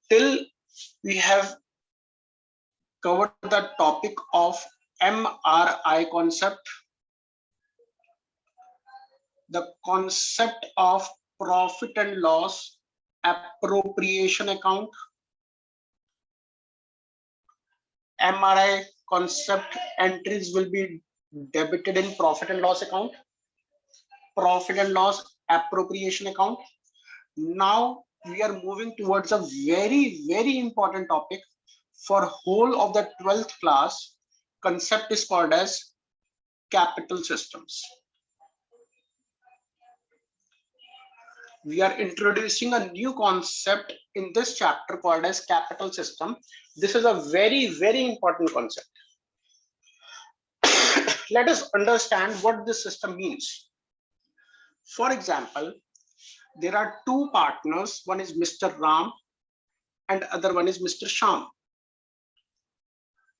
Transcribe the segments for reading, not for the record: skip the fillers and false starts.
till we have covered the topic of MRI concept, the concept of profit and loss appropriation account, MRI concept entries will be debited in profit and loss account, profit and loss appropriation account. Now we are moving towards a very important topic for whole of the 12th class. Concept is called as capital systems. We are introducing a new concept in this chapter called as capital system. This is a very important concept. Let us understand what this system means. For example, there are two partners, one is Mr. Ram and other one is Mr. Sham.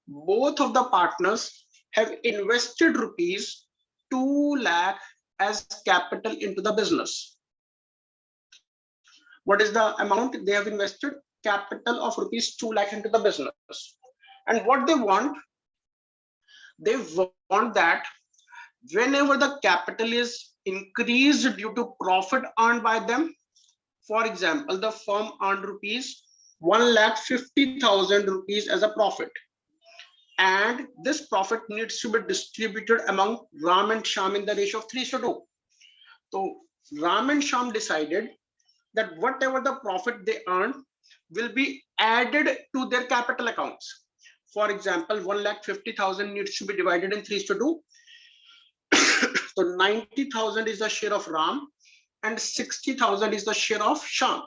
Both of the partners have invested rupees 2 lakh as capital into the business. What is the amount they have invested? Capital of rupees 2 lakh into the business. And what they want that whenever the capital is increased due to profit earned by them, for example, the firm earned rupees 1,50,000 rupees as a profit, and this profit needs to be distributed among Ram and Sham in the ratio of 3:2. So Ram and Sham decided that whatever the profit they earn will be added to their capital accounts. For example, 1,50,000 needs to be divided in 3:2. So 90,000 is the share of Ram and 60,000 is the share of Sham.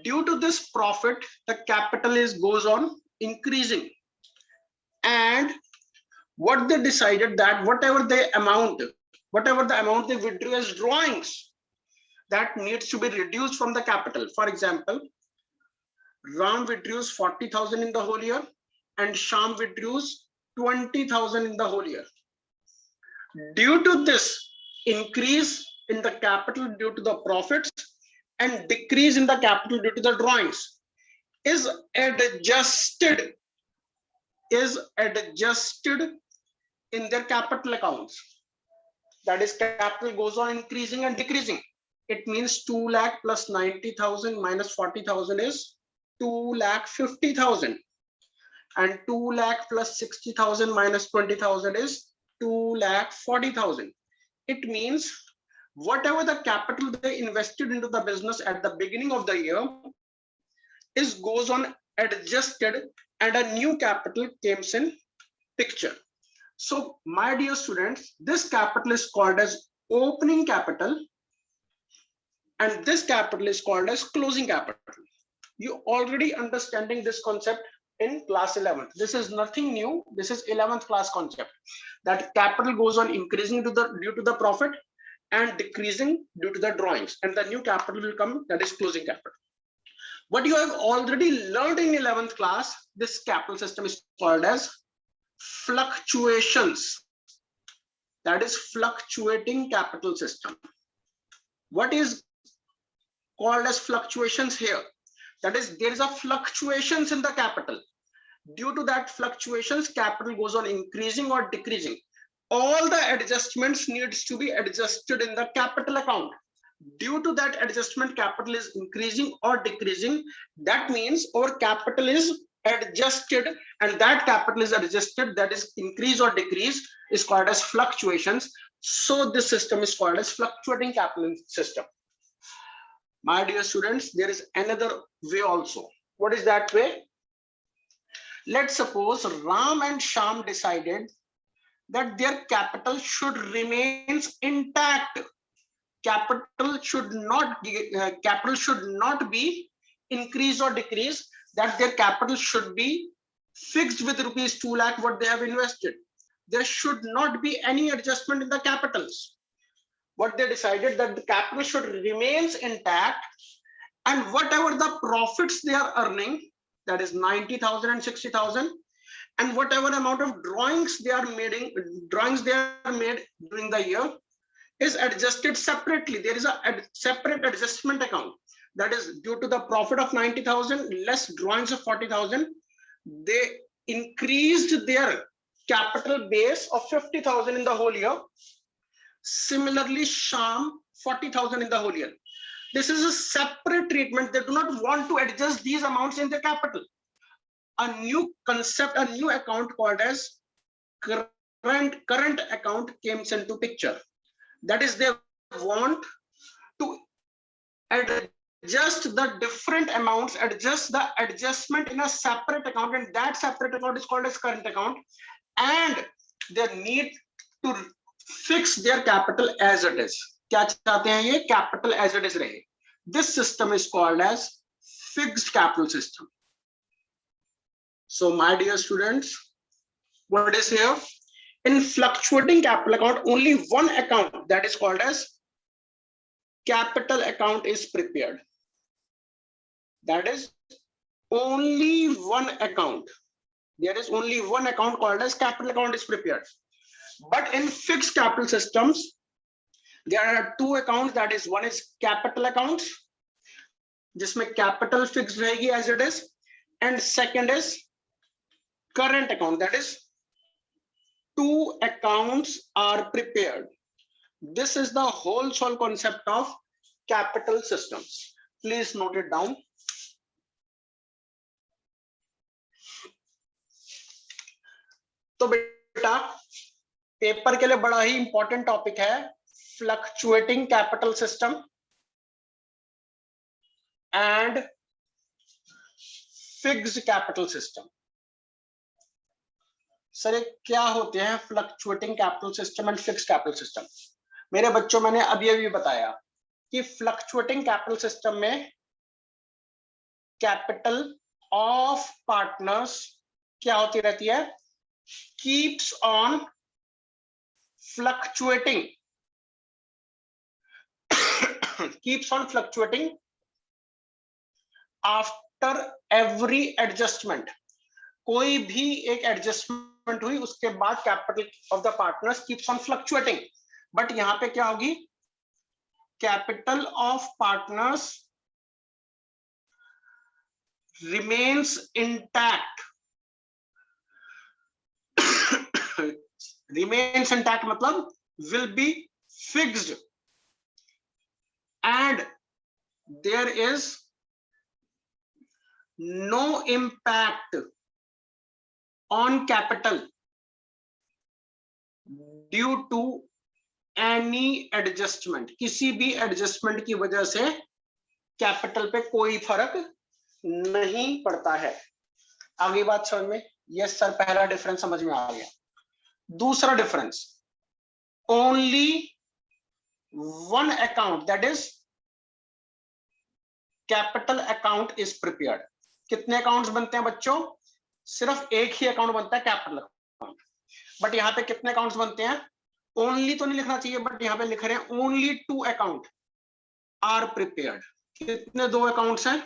Due to this profit, the capital goes on increasing, and what they decided that whatever the amount they withdrew as drawings, that needs to be reduced from the capital. For example, Ram withdraws 40,000 in the whole year and Sham withdraws 20,000 in the whole year. Due to this increase in the capital due to the profits and decrease in the capital due to the drawings is adjusted in their capital accounts. That is, capital goes on increasing and decreasing. It means 2 lakh plus 90,000 minus 40,000 is 2,50,000, and 2 lakh plus 60,000 minus 20,000 is 2,40,000. It means whatever the capital they invested into the business at the beginning of the year goes on adjusted, and a new capital comes in picture. So my dear students, this capital is called as opening capital and this capital is called as closing capital. You already understanding this concept in class 11th. This is nothing new. This is 11th class concept, that capital goes on increasing due to the profit and decreasing due to the drawings, and the new capital will come, that is closing capital. What you have already learned in 11th class, this capital system is called as fluctuations. That is fluctuating capital system. What is called as fluctuations here? That is, there is a fluctuations in the capital. Due to that fluctuations, capital goes on increasing or decreasing. All the adjustments needs to be adjusted in the capital account. Due to that adjustment, capital is increasing or decreasing. That means our capital is adjusted, and that capital is adjusted, that is increase or decrease, is called as fluctuations. So this system is called as fluctuating capital system. My dear students, there is another way also. What is that way? Let's suppose Ram and Sham decided that their capital should remain intact. Capital should not be increase or decrease, that their capital should be fixed with rupees 2 lakh what they have invested. There should not be any adjustment in the capitals. What they decided, that the capital should remain intact, and whatever the profits they are earning, that is 90,000 and 60,000, and whatever amount of drawings they are made during the year is adjusted separately. There is a separate adjustment account. that is due to the profit of 90,000 less drawings of 40,000, they increased their capital base of 50,000 in the whole year. Similarly, Sham 40,000 in the whole year. This is a separate treatment. They do not want to adjust these amounts in their capital. A new concept, a new account called as current account comes into picture. That is, they want to adjust the different amounts, adjust the adjustment in a separate account, and that separate account is called as current account, and they need to fix their capital as it is. क्या चाहते हैं ये? Capital as it is रहे. This system is called as fixed capital system. So my dear students, what is here? In fluctuating capital account, only one account, that is called as capital account, is prepared. That is only one account. There is only one account called as capital account is prepared. But in fixed capital systems, there are two accounts. That is, one is capital accounts, जिसमें capital fixed रहेगी as it is, and second is current account. That is, two accounts are prepared. This is the whole concept of capital systems. Please note it down. तो बेटा paper के लिए बड़ा ही important topic है fluctuating capital system and fixed capital system. Sir क्या होते हैं fluctuating capital system and fixed capital system? मेरे बच्चों, मैंने अभी बताया कि फ्लक्चुएटिंग कैपिटल सिस्टम में कैपिटल ऑफ पार्टनर्स क्या होती रहती है? keeps on fluctuating keeps on fluctuating after every adjustment. कोई भी एक एडजस्टमेंट हुई उसके बाद capital of the partners keeps on fluctuating. But यहां पे क्या होगी? Capital of partners remains intact. remains intact मतलब will be fixed, and there is no impact on capital due to any adjustment. किसी भी एडजस्टमेंट की वजह से कैपिटल पे कोई फर्क नहीं पड़ता है. आगे बात समझ में? यस सर, पहला डिफरेंस समझ में आ गया. दूसरा difference, only one account, that is capital account is prepared. कितने अकाउंट्स बनते हैं बच्चों? सिर्फ एक ही अकाउंट बनता है, कैपिटल अकाउंट. बट यहां पे कितने अकाउंट्स बनते हैं? ओनली तो नहीं लिखना चाहिए, बट यहां पे लिख रहे हैं only two account are prepared. कितने? दो अकाउंट्स हैं,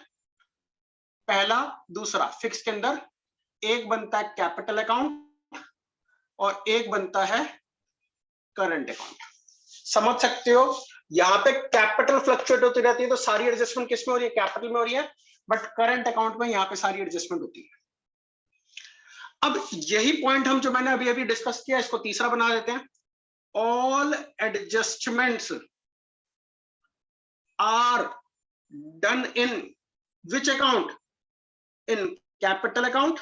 पहला दूसरा. फिक्स के अंदर एक बनता है कैपिटल अकाउंट और एक बनता है करंट अकाउंट. समझ सकते हो? यहाँ पे कैपिटल फ्लक्चुएट होती रहती है तो सारी एडजस्टमेंट किसमें हो रही है? कैपिटल में हो रही है. बट करंट अकाउंट में यहाँ पे सारी एडजस्टमेंट होती है. अब यही पॉइंट हम जो मैंने अभी डिस्कस किया, इसको तीसरा बना देते हैं. All adjustments are done in which account? In capital account.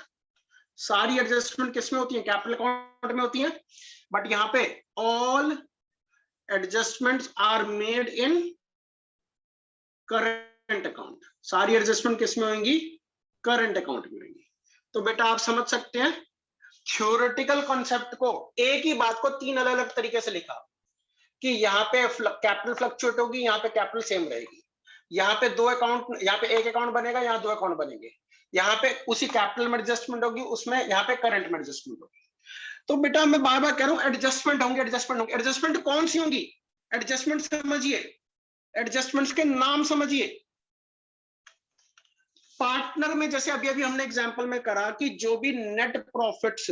सारी एडजस्टमेंट किसमें होती है? कैपिटल अकाउंट में होती है. बट यहां पे all adjustments are made in current account. सारी एडजस्टमेंट किसमें होंगी? करंट अकाउंट में होंगी. तो बेटा आप समझ सकते हैं थ्योरेटिकल कॉन्सेप्ट को, एक ही बात को तीन अलग अलग तरीके से लिखा कि यहाँ पे कैपिटल फ्लक्चुएट होगी, यहाँ पे कैपिटल सेम रहेगी. यहाँ पे दो अकाउंट, यहाँ पे एक अकाउंट बनेगा, यहाँ दो अकाउंट बनेंगे. यहाँ पे उसी कैपिटल में एडजस्टमेंट होगी, उसमें यहाँ पे करंट में एडजस्टमेंट होगी. तो बेटा मैं बार बार कह रहा हूँ एडजस्टमेंट होंगे, एडजस्टमेंट होंगे. एडजस्टमेंट कौन सी होंगी? एडजस्टमेंट समझिए, एडजस्टमेंट्स के नाम समझिए. पार्टनर में जैसे अभी हमने एग्जांपल में करा कि जो भी नेट प्रॉफिट्स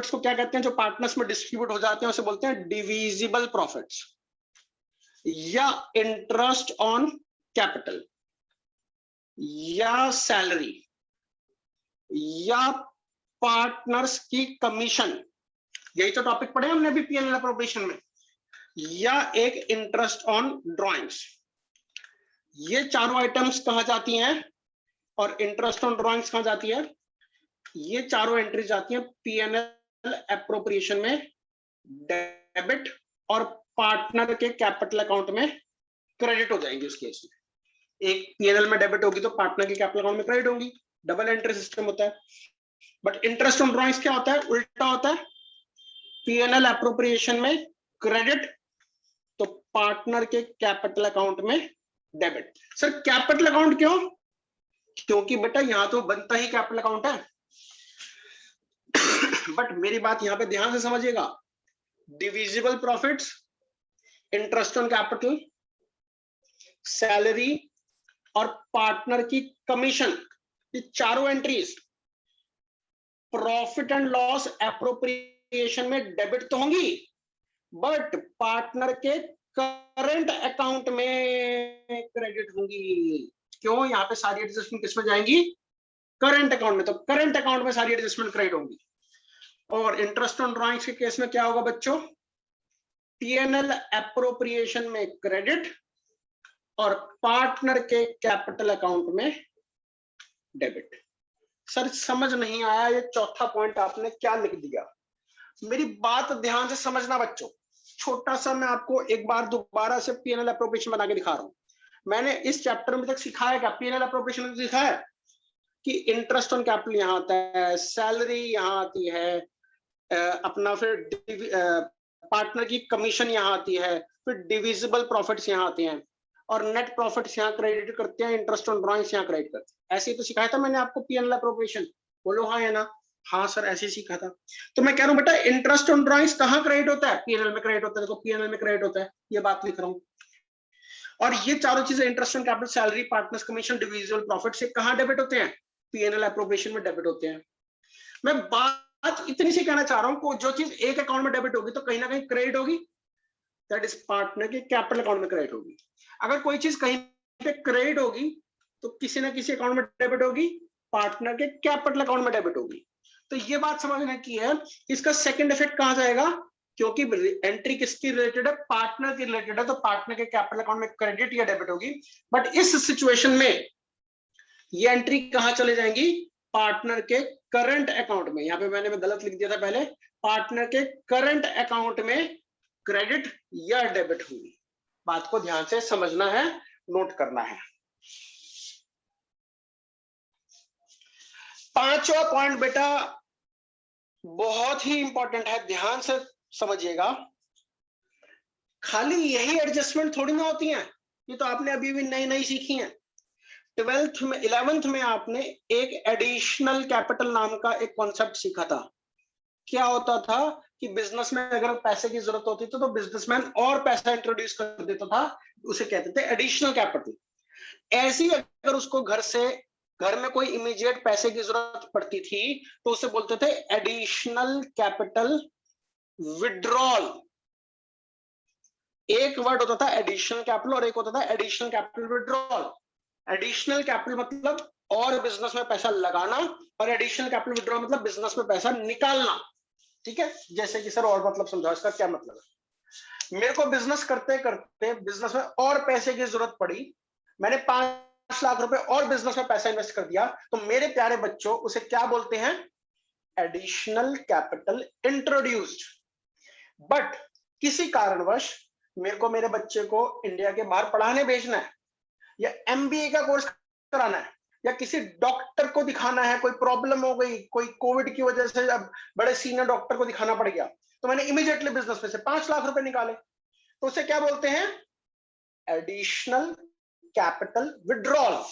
को क्या कहते हैं? जो पार्टनर्स में डिस्ट्रीब्यूट हो जाते हैं उसे बोलते हैं डिविजिबल प्रॉफिट्स. या इंटरेस्ट ऑन कैपिटल या सैलरी या पार्टनर्स की कमीशन, यही तो टॉपिक पढ़े हमने अभी पीएनएल अप्रोप्रिएशन में, या एक इंटरेस्ट ऑन ड्राइंग्स। ये चारों आइटम्स कहां जाती हैं और इंटरेस्ट ऑन ड्राइंग्स कहां जाती है? ये चारों एंट्री जाती हैं पीएनएल अप्रोप्रिएशन में डेबिट और पार्टनर के कैपिटल अकाउंट में क्रेडिट हो जाएंगे। उस केस में एक पीएनएल में डेबिट होगी तो पार्टनर के कैपिटल अकाउंट में क्रेडिट होगी, डबल एंट्री सिस्टम होता है। बट इंटरेस्ट ऑन ड्राइंग्स क्या होता है? उल्टा होता है, पीएनएल अप्रोप्रिएशन में क्रेडिट तो पार्टनर के कैपिटल अकाउंट में डेबिट। सर कैपिटल अकाउंट क्यों? क्योंकि बेटा यहां तो बनता ही कैपिटल अकाउंट है। बट मेरी बात यहां पे ध्यान से समझिएगा, divisible profits, interest on capital, salary और पार्टनर की कमीशन, ये चारों entries profit and loss appropriation में डेबिट तो होंगी, बट पार्टनर के करंट अकाउंट में क्रेडिट होंगी। क्यों? यहां पे सारी एडजस्टमेंट किसमें जाएंगी? करंट अकाउंट में। तो करंट अकाउंट में सारी एडजस्टमेंट क्रेडिट होंगी। और इंटरेस्ट ऑन ड्राइंग्स के केस में क्या होगा बच्चों? पीएनएल एप्रोप्रिएशन में क्रेडिट और पार्टनर के कैपिटल अकाउंट में डेबिट। सर समझ नहीं आया ये चौथा पॉइंट आपने क्या लिख दिया? मेरी बात ध्यान से समझना बच्चों, छोटा सा मैं आपको एक बार दोबारा से पीएनएल एप्रोप्रिएशन बना के दिखा रहा हूं। मैंने इस चैप्टर में तक सिखाया क्या? पीएनएल एप्रोप्रिएशन में सिखाया कि इंटरेस्ट ऑन कैपिटल यहां आता है, सैलरी यहां आती है, अपना फिर पार्टनर की कमीशन यहां आती है, फिर डिविजिबल प्रॉफिट्स यहां आते हैं और नेट प्रॉफिट्स यहां क्रेडिट करते हैं, इंटरेस्ट ऑन ड्राइंग्स यहां क्रेडिट करते हैं। ऐसे ही तो सिखाया था मैंने आपको पीएनएल एप्रोप्रिएशन। बोलो हाँ या ना? हाँ सर ऐसे ही सीखा था। तो मैं कह रहा हूं बेटा इंटरेस्ट ऑन ड्राइंग्स कहां क्रेडिट होता है? पीएनएल में क्रेडिट होता है। देखो पीएनएल में क्रेडिट होता है, ये बात लिख रहा हूं। और ये चारों चीजें interest on capital, salary, partners commission, divisible profit से कहां डेबिट होते हैं? पीएनएल एप्रोप्रिएशन में डेबिट होते हैं। मैं बात इतनी सी कहना चाह रहा हूं कि जो चीज एक अकाउंट में डेबिट होगी तो कहीं ना कहीं क्रेडिट होगी, दैट इज पार्टनर के कैपिटल अकाउंट में क्रेडिट होगी। अगर कोई चीज कहीं पे क्रेडिट होगी तो किसी ना किसी अकाउंट में डेबिट होगी, पार्टनर के कैपिटल अकाउंट में डेबिट होगी। तो ये बात समझने की है। इसका सेकंड इफेक्ट कहां जाएगा? क्योंकि एंट्री किसकी रिलेटेड है? पार्टनर की रिलेटेड है, तो पार्टनर के कैपिटल अकाउंट में क्रेडिट या डेबिट होगी। बट इस सिचुएशन में ये एंट्री कहां चले जाएंगी? पार्टनर के करंट अकाउंट में। यहां पे मैंने गलत लिख दिया था पहले, पार्टनर के करंट अकाउंट में क्रेडिट या डेबिट होगी। बात को ध्यान से समझना है, नोट करना है। पांचवा पॉइंट बेटा बहुत ही इंपॉर्टेंट है, ध्यान से समझिएगा। खाली यही एडजस्टमेंट थोड़ी ना होती हैं, ये तो आपने अभी भी नई नई सीखी हैं। 12th में 11th में आपने एक एडिशनल कैपिटल नाम का एक कॉन्सेप्ट सीखा था। क्या होता था कि बिजनेस में अगर पैसे की जरूरत होती थी तो बिजनेसमैन और पैसा इंट्रोड्यूस कर देता था, उसे कहते थे एडिशनल कैपिटल। ऐसे ही अगर उसको घर में कोई इमीडिएट पैसे की जरूरत पड़ती थी तो उसे बोलते थे एडिशनल कैपिटल विड्रॉल। एक वर्ड होता था एडिशनल कैपिटल और एक होता था additional capital withdrawal. Additional capital मतलब और बिजनेस में पैसा लगाना, और एडिशनल कैपिटल विड्रॉल मतलब बिजनेस में पैसा निकालना। ठीक है, जैसे कि सर और मतलब समझाओ, इसका क्या मतलब है? मेरे को बिजनेस करते करते बिजनेस में और पैसे की जरूरत पड़ी, मैंने 5 लाख रुपए और बिजनेस में पैसा इन्वेस्ट कर दिया, तो मेरे प्यारे बच्चों उसे क्या बोलते हैं? Additional capital introduced. बट किसी कारणवश मेरे को मेरे बच्चे को इंडिया के बाहर पढ़ाने भेजना है, या एमबीए का कोर्स कराना है, या किसी डॉक्टर को दिखाना है, कोई प्रॉब्लम हो गई, कोई कोविड की वजह से अब बड़े सीनियर डॉक्टर को दिखाना पड़ गया, तो मैंने इमीडिएटली बिजनेस में से 5 लाख रुपए निकाले, तो उसे क्या बोलते हैं? Additional capital withdrawal.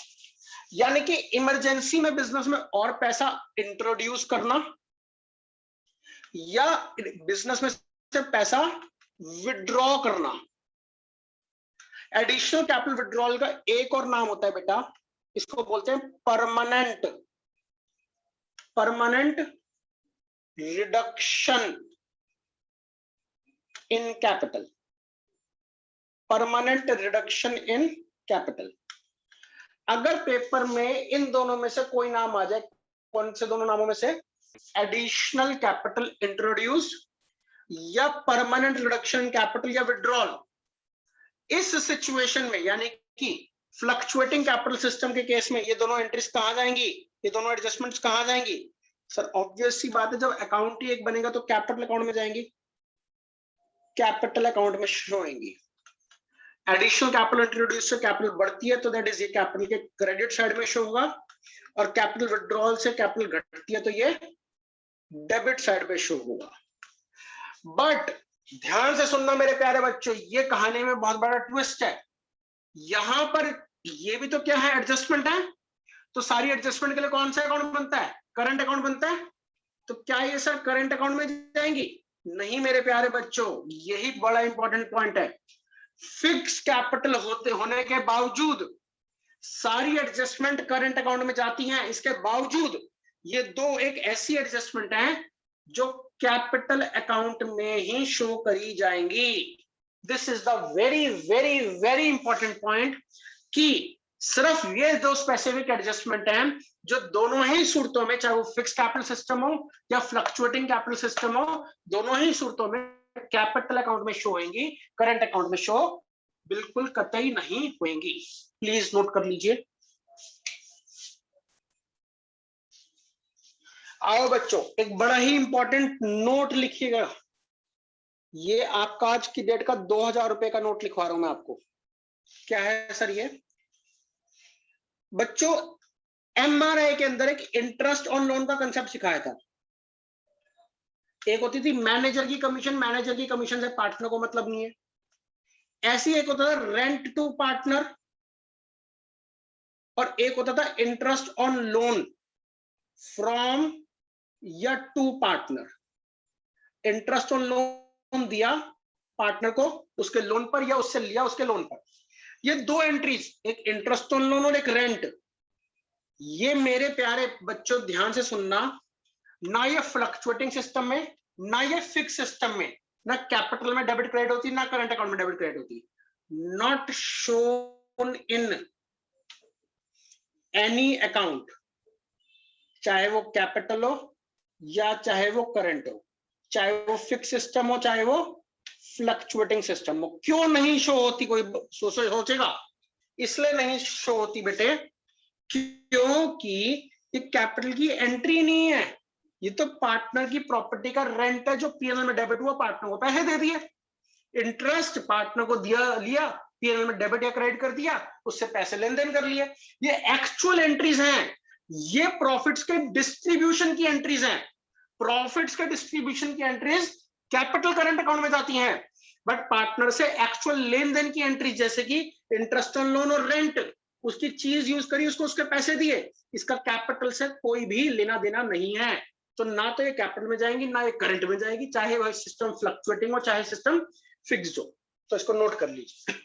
यानी कि इमरजेंसी में बिजनेस में और पैसा इंट्रोड्यूस करना या बिजनेस में से पैसा विड्रॉ करना। एडिशनल कैपिटल विड्रॉल का एक और नाम होता है बेटा, इसको बोलते हैं permanent reduction in capital. Permanent reduction in capital. अगर पेपर में इन दोनों में से कोई नाम आ जाए, कौन से दोनों नामों में से, एडिशनल कैपिटल इंट्रोड्यूस या परमानेंट रिडक्शन कैपिटल या विड्रॉल, इस सिचुएशन में यानी कि फ्लक्चुएटिंग कैपिटल सिस्टम के केस में ये दोनों एंट्रीज कहां जाएंगी, ये दोनों एडजस्टमेंट्स कहां जाएंगी? सर ऑब्वियस सी बात है, जब अकाउंट ही एक बनेगा तो कैपिटल अकाउंट में जाएंगी, कैपिटल अकाउंट में शो होंगी। एडिशनल कैपिटल इंट्रोड्यूस से कैपिटल बढ़ती है तो दैट इज ये कैपिटल के क्रेडिट साइड में शो होगा, और कैपिटल विड्रॉल से कैपिटल घटती है तो ये डेबिट साइड पे शो होगा। बट ध्यान से सुनना मेरे प्यारे बच्चों, ये कहानी में बहुत बड़ा ट्विस्ट है। यहां पर ये भी तो क्या है, एडजस्टमेंट है, तो सारी एडजस्टमेंट के लिए कौन सा अकाउंट बनता है? करंट अकाउंट बनता है। तो क्या ये सर करंट अकाउंट में जाएंगी? नहीं मेरे प्यारे बच्चों, यही बड़ा इंपॉर्टेंट पॉइंट है। फिक्स कैपिटल होने के बावजूद सारी एडजस्टमेंट करंट अकाउंट में जाती हैं। इसके बावजूद ये दो एक ऐसी एडजस्टमेंट है जो कैपिटल अकाउंट में ही शो करी जाएंगी। This is the very very very important point कि सिर्फ ये दो स्पेसिफिक एडजस्टमेंट हैं जो दोनों ही सूरतों में, चाहे वो फिक्स कैपिटल सिस्टम हो या फ्लक्चुएटिंग कैपिटल सिस्टम हो, दोनों ही सूरतों में कैपिटल अकाउंट में शो होंगी, करंट अकाउंट में शो बिल्कुल कतई नहीं होंगी। प्लीज नोट कर लीजिए। आओ बच्चों, एक बड़ा ही इंपॉर्टेंट नोट लिखिएगा। ये आपका आज की डेट का 2000 रुपए का नोट लिखवा रहा हूं मैं आपको। क्या है सर ये? बच्चों एमआरआई के अंदर एक इंटरेस्ट ऑन लोन का कंसेप्ट सिखाया था। एक होती थी मैनेजर की कमीशन, मैनेजर की कमीशन से पार्टनर को मतलब नहीं है। ऐसी एक होता था रेंट टू पार्टनर, और एक होता था इंटरेस्ट ऑन लोन फ्रॉम या to partner. Interest on loan दिया पार्टनर को उसके लोन पर, या उससे लिया उसके लोन पर। ये दो एंट्रीज, एक इंटरेस्ट ऑन लोन और एक रेंट, ये मेरे प्यारे बच्चों ध्यान से सुनना, ना ये फ्लक्चुएटिंग सिस्टम में ना ये फिक्स सिस्टम में, ना कैपिटल में डेबिट क्रेडिट होती, ना करंट अकाउंट में डेबिट क्रेडिट होती। Not shown in any account, चाहे वो कैपिटल हो या चाहे वो करंट हो, चाहे वो फिक्स सिस्टम हो चाहे वो फ्लक्चुएटिंग सिस्टम हो। क्यों नहीं शो होती? कोई सोचेगा। इसलिए नहीं शो होती बेटे क्योंकि ये कैपिटल की एंट्री नहीं है, ये तो पार्टनर की प्रॉपर्टी का रेंट है जो पीएनएल में डेबिट हुआ, पार्टनर को पैसे दे दिए। इंटरेस्ट पार्टनर को दिया, लिया, पीएनएल में डेबिट या क्रेडिट कर दिया, उससे पैसे लेन देन कर लिए। ये एक्चुअल एंट्रीज हैं, ये प्रॉफिट्स के डिस्ट्रीब्यूशन की एंट्रीज हैं। प्रॉफिट्स के डिस्ट्रीब्यूशन की एंट्रीज कैपिटल करंट अकाउंट में जाती हैं, बट पार्टनर से एक्चुअल लेन देन की एंट्रीज जैसे कि इंटरेस्ट ऑन लोन और रेंट, उसकी चीज यूज करी, उसको उसके पैसे दिए, इसका कैपिटल से कोई भी लेना देना नहीं है। तो ना तो ये कैपिटल में जाएंगी ना ये करंट में जाएगी, चाहे वह सिस्टम फ्लक्चुएटिंग हो चाहे सिस्टम फिक्स्ड हो। तो इसको नोट कर लीजिए।